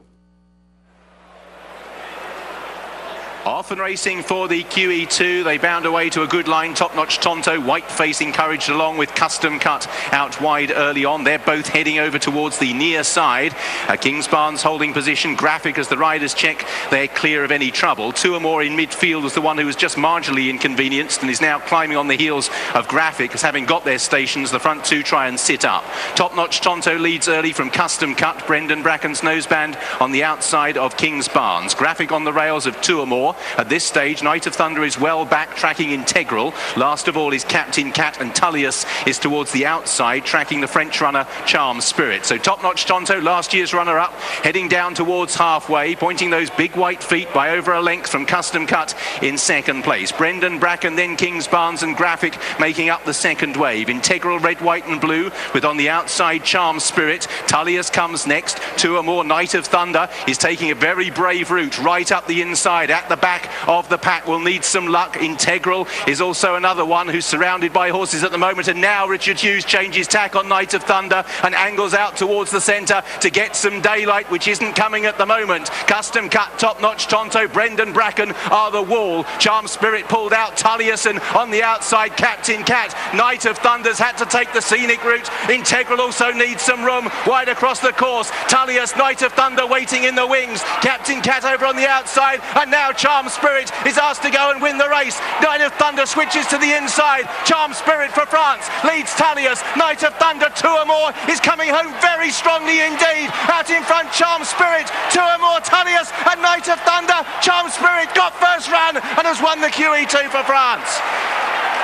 Off and racing for the QE2. They bound away to a good line. Top Notch Tonto, white face encouraged along with Custom Cut out wide early on. They're both heading over towards the near side. Kingsbarns holding position. Graphic as the riders check they're clear of any trouble. Two or more in midfield was the one who was just marginally inconvenienced and is now climbing on the heels of Graphic, as having got their stations, the front two try and sit up. Top Notch Tonto leads early from Custom Cut. Brendan Bracken's noseband on the outside of Kingsbarns. Graphic on the rails of Two or More. At this stage, Knight of Thunder is well back, tracking Integral. Last of all is Captain Cat, and Tullius is towards the outside, tracking the French runner Charm Spirit. So Top Notch Tonto, last year's runner-up, heading down towards halfway, pointing those big white feet by over a length from Custom Cut in second place. Brendan Bracken, then Kingsbarns and Graphic making up the second wave. Integral, red, white and blue, with on the outside Charm Spirit. Tullius comes next. Two or More, Knight of Thunder is taking a very brave route right up the inside. At the back of the pack will need some luck. Integral is also another one who's surrounded by horses at the moment, and now Richard Hughes changes tack on Knight of Thunder and angles out towards the centre to get some daylight, which isn't coming at the moment. Custom Cut, Top Notch Tonto, Brendan Bracken are the wall. Charm Spirit pulled out. Tullius, and on the outside Captain Cat. Knight of Thunder's had to take the scenic route. Integral also needs some room wide across the course. Tullius, Knight of Thunder waiting in the wings. Captain Cat over on the outside, and now Charm Spirit is asked to go and win the race. Knight of Thunder switches to the inside. Charm Spirit for France leads Tullius. Knight of Thunder, Two or More is coming home very strongly indeed. Out in front, Charm Spirit, Two or More, Tullius, and Knight of Thunder. Charm Spirit got first run and has won the QE2 for France.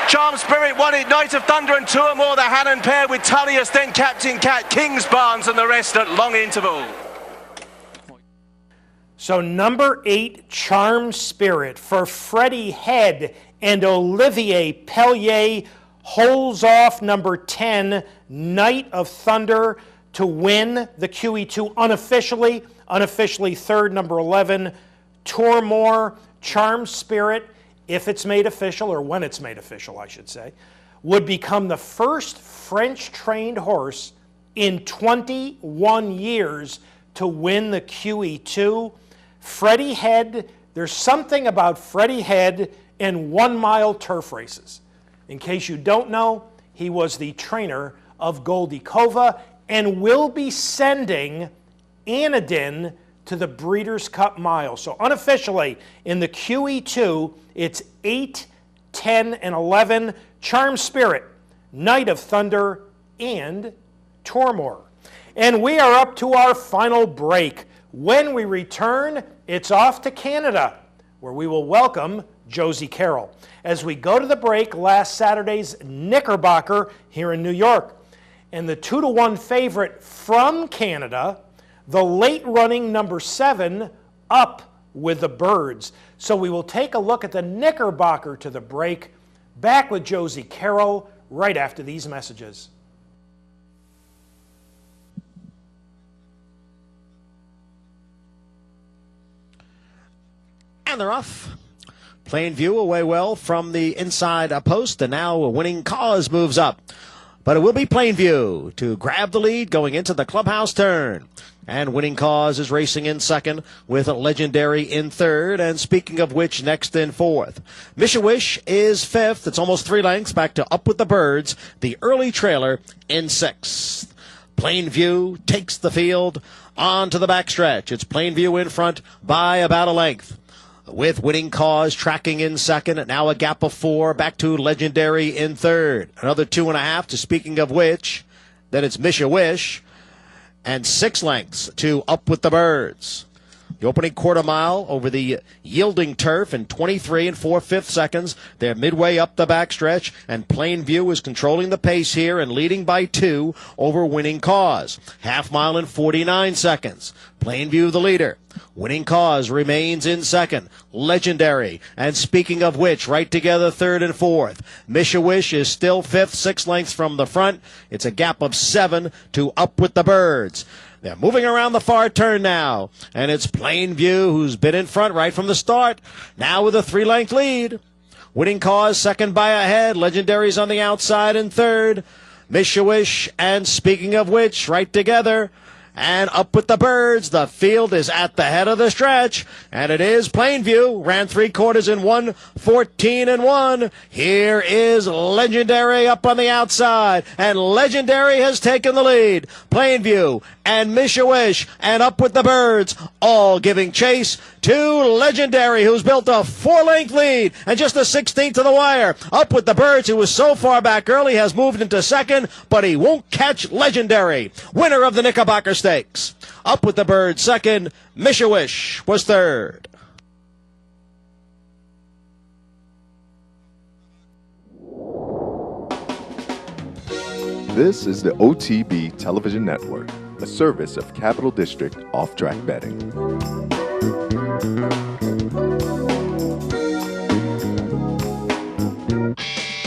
Charm Spirit won it. Knight of Thunder and Two or More, the Hannon pair with Tullius, then Captain Cat, Kingsbarns and the rest at long interval. So number 8, Charm Spirit for Freddie Head and Olivier Pellier holds off number 10, Knight of Thunder, to win the QE2 unofficially. Unofficially third, number 11, Tourmore. Charm Spirit, if it's made official, or when it's made official, I should say, would become the first French-trained horse in 21 years to win the QE2. Freddie Head, there's something about Freddie Head and 1 mile turf races. In case you don't know, he was the trainer of Goldie Kova and will be sending Anadin to the Breeders' Cup Mile. So unofficially, in the QE2, it's 8 10, and 11, Charm Spirit, Night of Thunder, and Tormor. And we are up to our final break. When we return, it's off to Canada, where we will welcome Josie Carroll. As we go to the break, last Saturday's Knickerbocker here in New York. And the 2-1 favorite from Canada, the late-running number 7, Up with the Birds. So we will take a look at the Knickerbocker to the break. Back with Josie Carroll right after these messages. And they're off. Plainview away well from the inside post, and now Winning Cause moves up. But it will be Plainview to grab the lead going into the clubhouse turn. And Winning Cause is racing in second with Legendary in third. And speaking of which, next in fourth. Wish is fifth. It's almost 3 lengths back to Up with the Birds, the early trailer, in sixth. Plainview takes the field on to the backstretch. It's Plainview in front by about a length, with Winning Cause tracking in second. Now a gap of 4 back to Legendary in third. Another 2.5 to speaking of which, then it's Wish, and 6 lengths to Up with the Birds. The opening quarter mile over the yielding turf in 23 4/5 seconds. They're midway up the backstretch, and Plainview is controlling the pace here and leading by 2 over Winning Cause. Half mile in 49 seconds. Plainview the leader. Winning Cause remains in second. Legendary. And speaking of which, right together third and fourth. Wish is still fifth, 6 lengths from the front. It's a gap of 7 to Up with the Birds. They're moving around the far turn now, and it's Plainview who's been in front right from the start, now with a 3-length lead. Winning Cause second by a head. Legendary's on the outside in third. Wish, and speaking of which, right together, and Up with the Birds. The field is at the head of the stretch, and it is Plainview. Ran 3/4 in 1:14.1. Here is Legendary up on the outside, and Legendary has taken the lead. Plainview and Wish and Up with the Birds all giving chase to Legendary, who's built a 4-length lead and just a 16th to the wire. Up with the Birds, who was so far back early, has moved into second, but he won't catch Legendary. Winner of the Knickerbocker Stakes. Up with the Birds second. Wish was third. This is the OTB Television Network, a service of Capital District Off-Track Betting.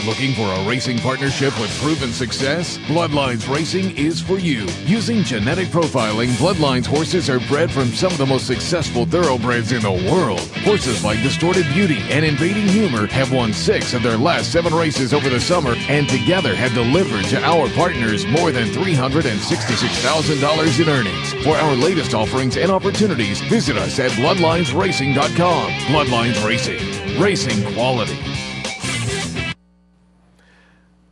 Looking for a racing partnership with proven success? Bloodlines Racing is for you. Using genetic profiling, Bloodlines horses are bred from some of the most successful thoroughbreds in the world. Horses like Distorted Beauty and Invading Humor have won 6 of their last 7 races over the summer, and together have delivered to our partners more than $366,000 in earnings. For our latest offerings and opportunities, visit us at bloodlinesracing.com. Bloodlines Racing. Racing quality.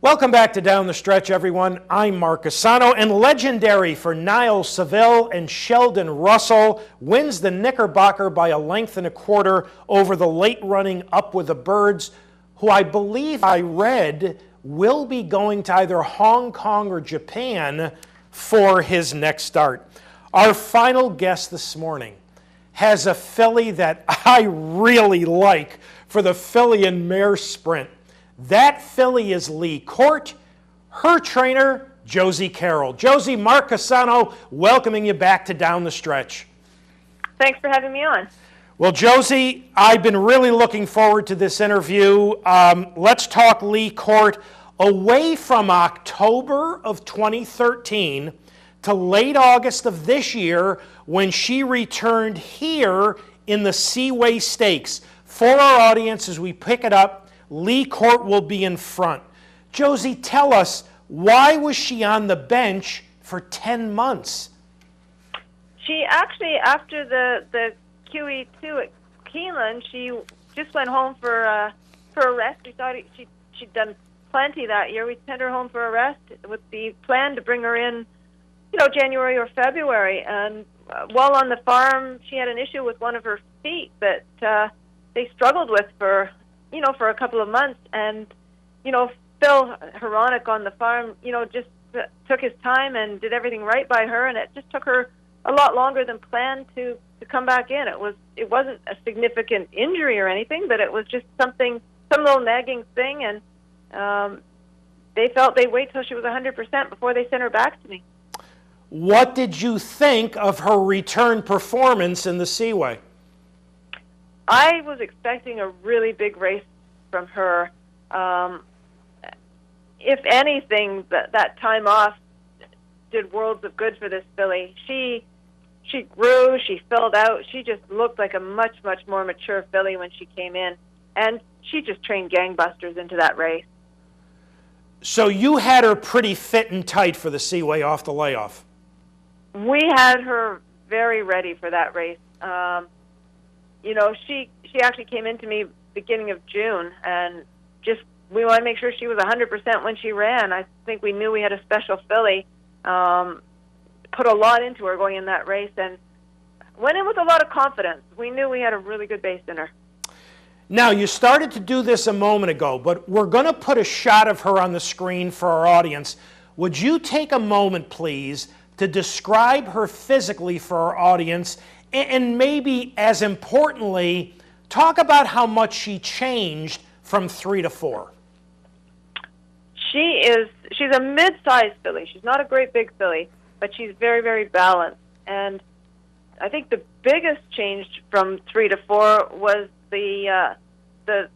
Welcome back to Down the Stretch, everyone. I'm Mark Cassano, and Legendary for Niall Seville and Sheldon Russell wins the Knickerbocker by a length and a quarter over the late-running Up with the Birds, who I believe I read will be going to either Hong Kong or Japan for his next start. Our final guest this morning has a filly that I really like for the filly and mare sprint. That filly is Leigh Court, her trainer, Josie Carroll. Josie, Mark Cassano, welcoming you back to Down the Stretch. Thanks for having me on. Well, Josie, I've been really looking forward to this interview. Let's talk Leigh Court. Away from October of 2013 to late August of this year, when she returned here in the Seaway Stakes. For our audience, as we pick it up, Leigh Court will be in front. Josie, tell us, why was she on the bench for 10 months? She actually, after the QE2 at Keeneland, she just went home for a rest. We thought she'd done plenty that year. We sent her home for a rest with the plan to bring her in, January or February. And while on the farm, she had an issue with one of her feet that they struggled with for for a couple of months. And, Phil Horonic on the farm, just took his time and did everything right by her, and it just took her a lot longer than planned to come back in. It wasn't a significant injury or anything, but it was just some little nagging thing, and they felt they'd wait till she was 100% before they sent her back to me. What did you think of her return performance in the Seaway? I was expecting a really big race from her. If anything, that time off did worlds of good for this filly. She grew, she filled out, she just looked like a much, much more mature filly when she came in, and she just trained gangbusters into that race. So you had her pretty fit and tight for the Seaway off the layoff. We had her very ready for that race. She actually came into me beginning of June, and we wanted to make sure she was 100% when she ran. I think we knew we had a special filly. Put a lot into her going in that race, and went in with a lot of confidence. We knew we had a really good base in her. Now, you started to do this a moment ago, but we're going to put a shot of her on the screen for our audience. Would you take a moment, please, to describe her physically for our audience, and maybe, as importantly, talk about how much she changed from 3 to 4? She's a mid-sized filly. She's not a great big filly, but she's very, very balanced. And I think the biggest change from 3 to 4 was the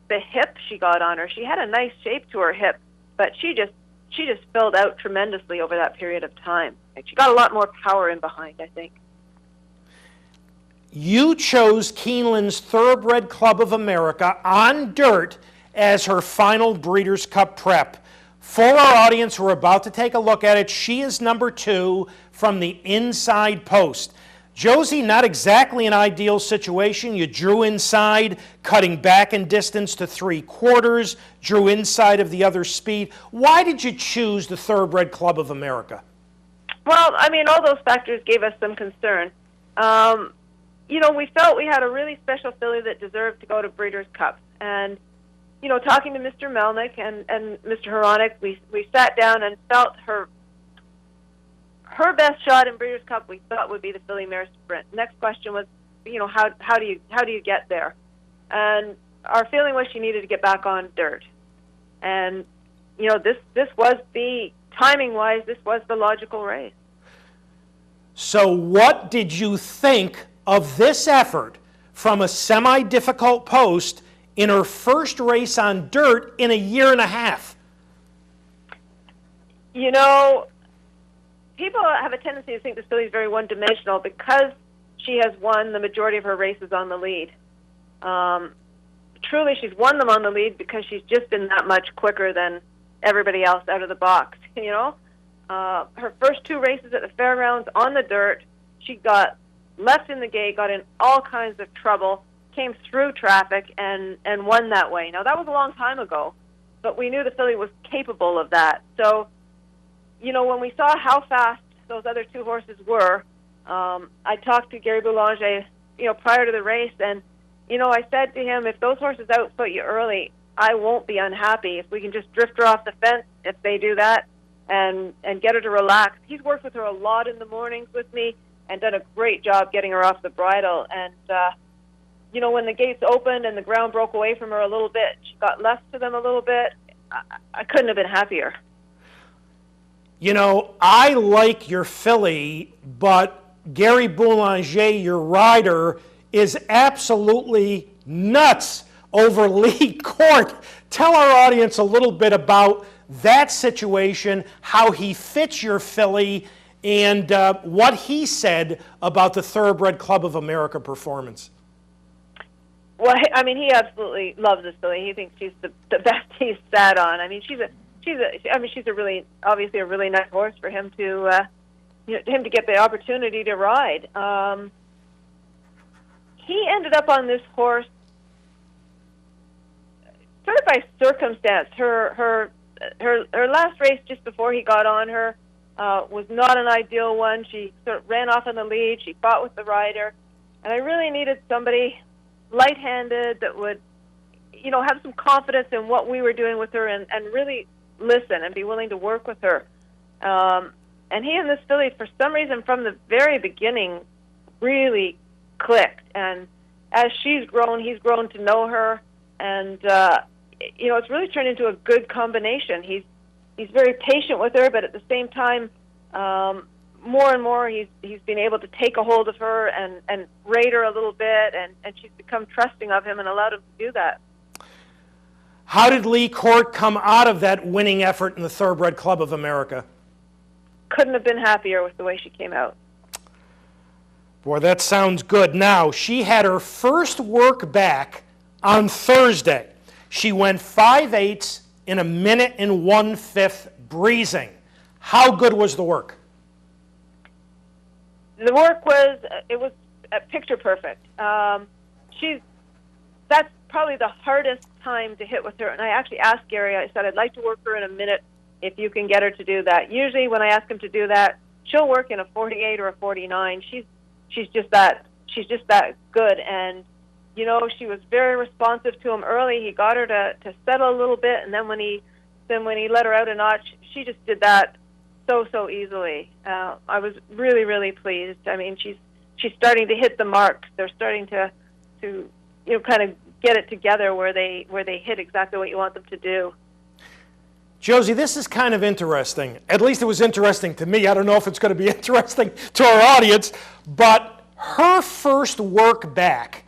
hip she got on her. She had a nice shape to her hip, but she just filled out tremendously over that period of time. And she got a lot more power in behind, I think. You chose Keeneland's Thoroughbred Club of America on dirt as her final Breeders' Cup prep. For our audience who are about to take a look at it, she is number 2 from the inside post. Josie, not exactly an ideal situation. You drew inside, cutting back in distance to 3/4, drew inside of the other speed. Why did you choose the Thoroughbred Club of America? Well, all those factors gave us some concern. We felt we had a really special filly that deserved to go to Breeders' Cup. And talking to Mr. Melnick and Mr. Horonic, we sat down and felt her best shot in Breeders' Cup we thought would be the filly Mare Sprint. Next question was, how do you get there? And our feeling was she needed to get back on dirt. And this was timing-wise, this was the logical race. So what did you think of this effort from a semi-difficult post in her first race on dirt in a year and a half? People have a tendency to think this filly is very one-dimensional because she has won the majority of her races on the lead. Truly, she's won them on the lead because she's just been that much quicker than everybody else out of the box. Her first 2 races at the fairgrounds on the dirt, she got left in the gate, got in all kinds of trouble, came through traffic, and won that way. Now, that was a long time ago, but we knew the filly was capable of that. So, when we saw how fast those other 2 horses were, I talked to Gary Boulanger, prior to the race, and, I said to him, if those horses outfoot you early, I won't be unhappy. If we can just drift her off the fence, if they do that, and get her to relax. He's worked with her a lot in the mornings with me and done a great job getting her off the bridle. And, when the gates opened and the ground broke away from her a little bit, she got left to them a little bit. I couldn't have been happier. I like your filly, but Gary Boulanger, your rider, is absolutely nuts over Leigh Court. Tell our audience a little bit about that situation, how he fits your filly, and what he said about the Thoroughbred Club of America performance. Well, he absolutely loves this filly. He thinks she's the best he's sat on. She's obviously a really nice horse for him to get the opportunity to ride. He ended up on this horse sort of by circumstance. Her last race just before he got on her was not an ideal one. She sort of ran off in the lead. She fought with the rider, and I really needed somebody light-handed that would, have some confidence in what we were doing with her and really listen and be willing to work with her. And he and this filly, for some reason, from the very beginning, really clicked. And as she's grown, he's grown to know her. And, it's really turned into a good combination. He's very patient with her, but at the same time, more and more he's been able to take a hold of her and rate her a little bit, and she's become trusting of him and allowed him to do that. How did Leigh Court come out of that winning effort in the Thoroughbred Club of America? Couldn't have been happier with the way she came out. Boy, that sounds good. Now, she had her first work back on Thursday. She went 5/8 in 1 minute and 1/5 breezing. How good was the work? The work was picture perfect. That's probably the hardest time to hit with her. And I actually asked Gary, I said, I'd like to work her in 1 minute if you can get her to do that. Usually when I ask him to do that, she'll work in a 48 or a 49. She's just that good. And, she was very responsive to him early. He got her to settle a little bit. And then when he let her out a notch, she just did that so easily. I was really, really pleased. I mean, she's starting to hit the mark. They're starting to kind of get it together where they hit exactly what you want them to do. Josie, this is kind of interesting. At least it was interesting to me. I don't know if it's going to be interesting to our audience, but her first work back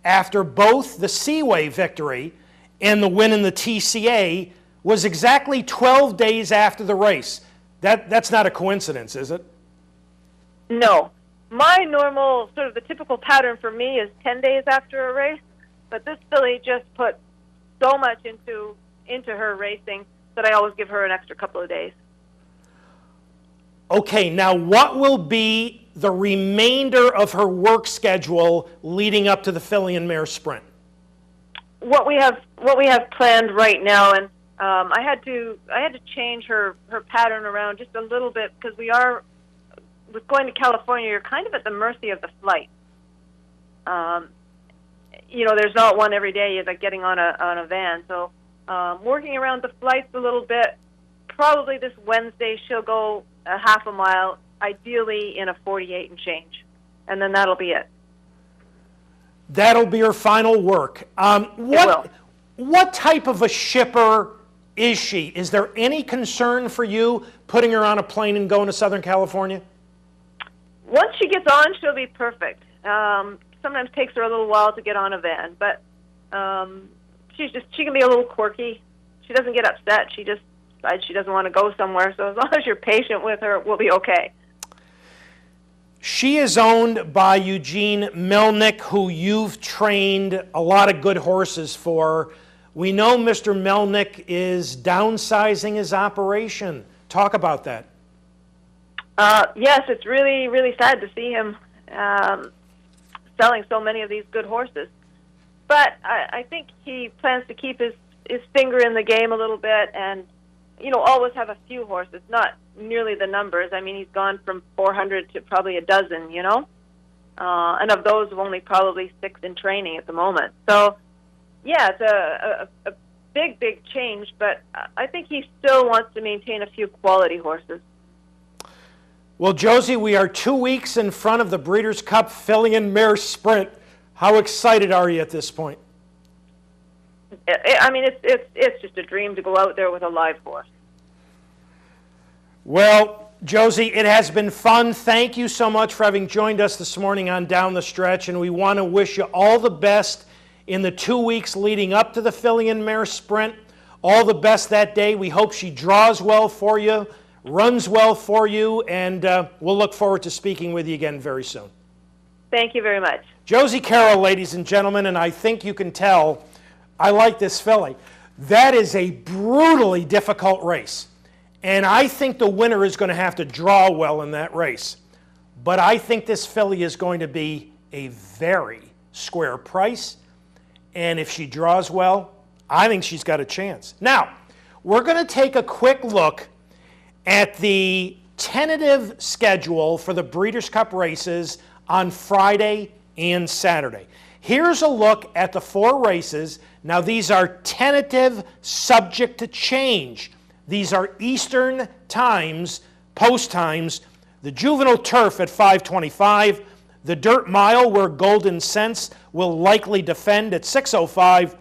after both the Seaway victory and the win in the TCA was exactly 12 days after the race. That's not a coincidence, is it? No. My normal, sort of the typical pattern for me is 10 days after a race, but this filly just put so much into her racing that I always give her an extra couple of days. Okay, now what will be the remainder of her work schedule leading up to the filly and Mare Sprint? What we have planned right now, and I had to change her pattern around just a little bit because with going to California, you're kind of at the mercy of the flight. There's not one every day. You're like getting on a van. So working around the flights a little bit. Probably this Wednesday she'll go a half a mile, ideally in a 48 and change, and then that'll be it. That'll be her final work. What type of a shipper is she? Is there any concern for you putting her on a plane and going to Southern California? Once she gets on, she'll be perfect. Sometimes takes her a little while to get on a van, but she can be a little quirky. She doesn't get upset. She just decides she doesn't want to go somewhere. So as long as you're patient with her, we'll be okay. She is owned by Eugene Melnick, who you've trained a lot of good horses for. We know Mr. Melnick is downsizing his operation. Talk about that. Yes, it's really, really sad to see him selling so many of these good horses. But I think he plans to keep his finger in the game a little bit and, always have a few horses, not nearly the numbers. I mean, he's gone from 400 to probably a dozen, and of those, only probably 6 in training at the moment. So, yeah, it's a big, big change, but I think he still wants to maintain a few quality horses. Well, Josie, we are 2 weeks in front of the Breeders' Cup filly and Mare Sprint. How excited are you at this point? I mean, it's just a dream to go out there with a live horse. Well, Josie, it has been fun. Thank you so much for having joined us this morning on Down the Stretch, and we want to wish you all the best in the 2 weeks leading up to the filly and Mare Sprint. All the best that day. We hope she draws well for you, runs well for you, and we'll look forward to speaking with you again very soon. Thank you very much. Josie Carroll, ladies and gentlemen, and I think you can tell I like this filly. That is a brutally difficult race, and I think the winner is going to have to draw well in that race. But I think this filly is going to be a very square price, and if she draws well, I think she's got a chance. Now, we're going to take a quick look at the tentative schedule for the Breeders' Cup races on Friday and Saturday. Here's a look at the 4 races. Now, these are tentative, subject to change. These are Eastern times, post times. The juvenile turf at 5:25. The dirt mile, where Golden Sense will likely defend, at 6:05.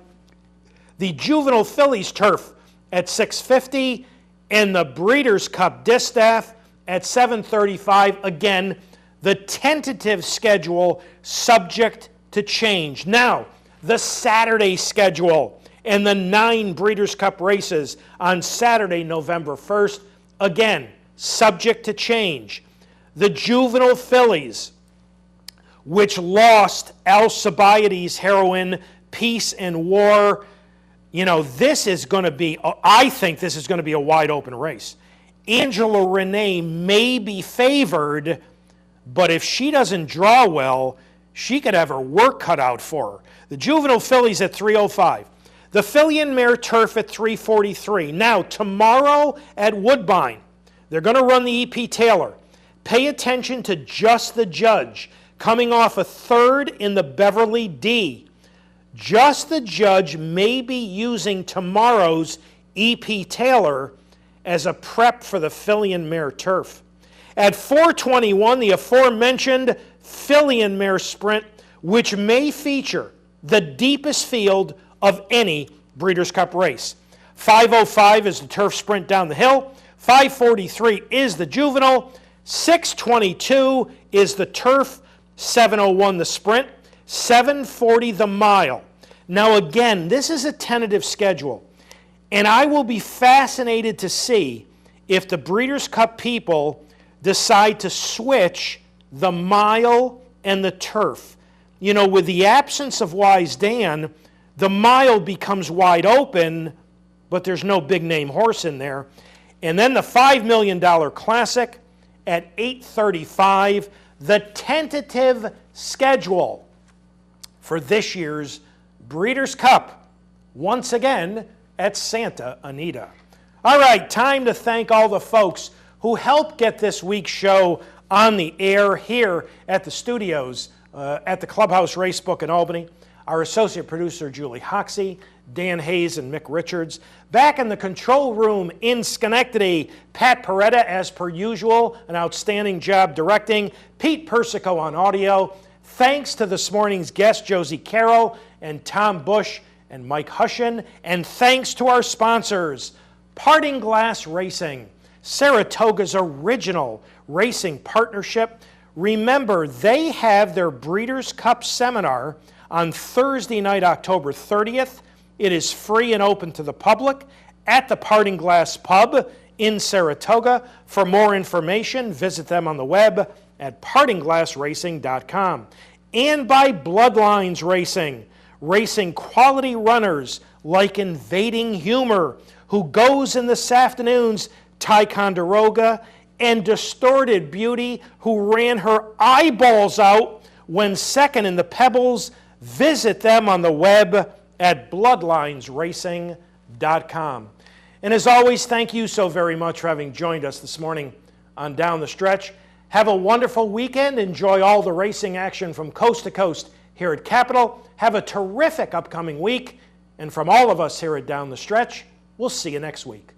The juvenile fillies turf at 6:50. And the Breeders' Cup Distaff at 7:35. Again, the tentative schedule, subject to change. Now, the Saturday schedule and the 9 Breeders' Cup races on Saturday, November 1st. Again, subject to change. The juvenile fillies, which lost Alcibiades' heroine, Peace and War. You know, this is going to be, I think this is going to be a wide open race. Angela Renee may be favored, but if she doesn't draw well, she could have her work cut out for her. The juvenile fillies at 3:05. The filly and mare turf at 3:43. Now, tomorrow at Woodbine, they're going to run the E.P. Taylor. Pay attention to Just the Judge, coming off a 3rd in the Beverly D. Just the Judge may be using tomorrow's E.P. Taylor as a prep for the filly and mare turf. At 4:21, the aforementioned filly and mare sprint, which may feature the deepest field of any Breeders' Cup race. 5:05 is the turf sprint down the hill. 5:43 is the juvenile. 6:22 is the turf. 7:01 the sprint. 7:40 the mile. Now again, this is a tentative schedule, and I will be fascinated to see if the Breeders' Cup people decide to switch the mile and the turf. You know, with the absence of Wise Dan, the mile becomes wide open, but there's no big name horse in there. And then the $5 million Classic at 8:35, the tentative schedule for this year's Breeders' Cup, once again at Santa Anita. All right, time to thank all the folks who helped get this week's show on the air here at the studios at the Clubhouse Racebook in Albany. Our associate producer, Julie Hoxie, Dan Hayes, and Mick Richards. Back in the control room in Schenectady, Pat Peretta, as per usual, an outstanding job directing. Pete Persico on audio. Thanks to this morning's guests, Josie Carroll and Tom Bush and Mike Hushion. And thanks to our sponsors, Parting Glass Racing, Saratoga's original racing partnership. Remember, they have their Breeders' Cup seminar on Thursday night, October 30th. It is free and open to the public at the Parting Glass Pub in Saratoga. For more information, visit them on the web at partingglassracing.com. And by Bloodlines Racing, racing quality runners like Invading Humor, who goes in this afternoon's Ticonderoga, and Distorted Beauty, who ran her eyeballs out when second in the Pebbles. Visit them on the web at bloodlinesracing.com. And as always, thank you so very much for having joined us this morning on Down the Stretch. Have a wonderful weekend. Enjoy all the racing action from coast to coast here at Capitol. Have a terrific upcoming week. And from all of us here at Down the Stretch, we'll see you next week.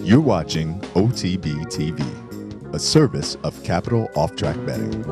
You're watching OTB TV, a service of Capital Off-Track Betting.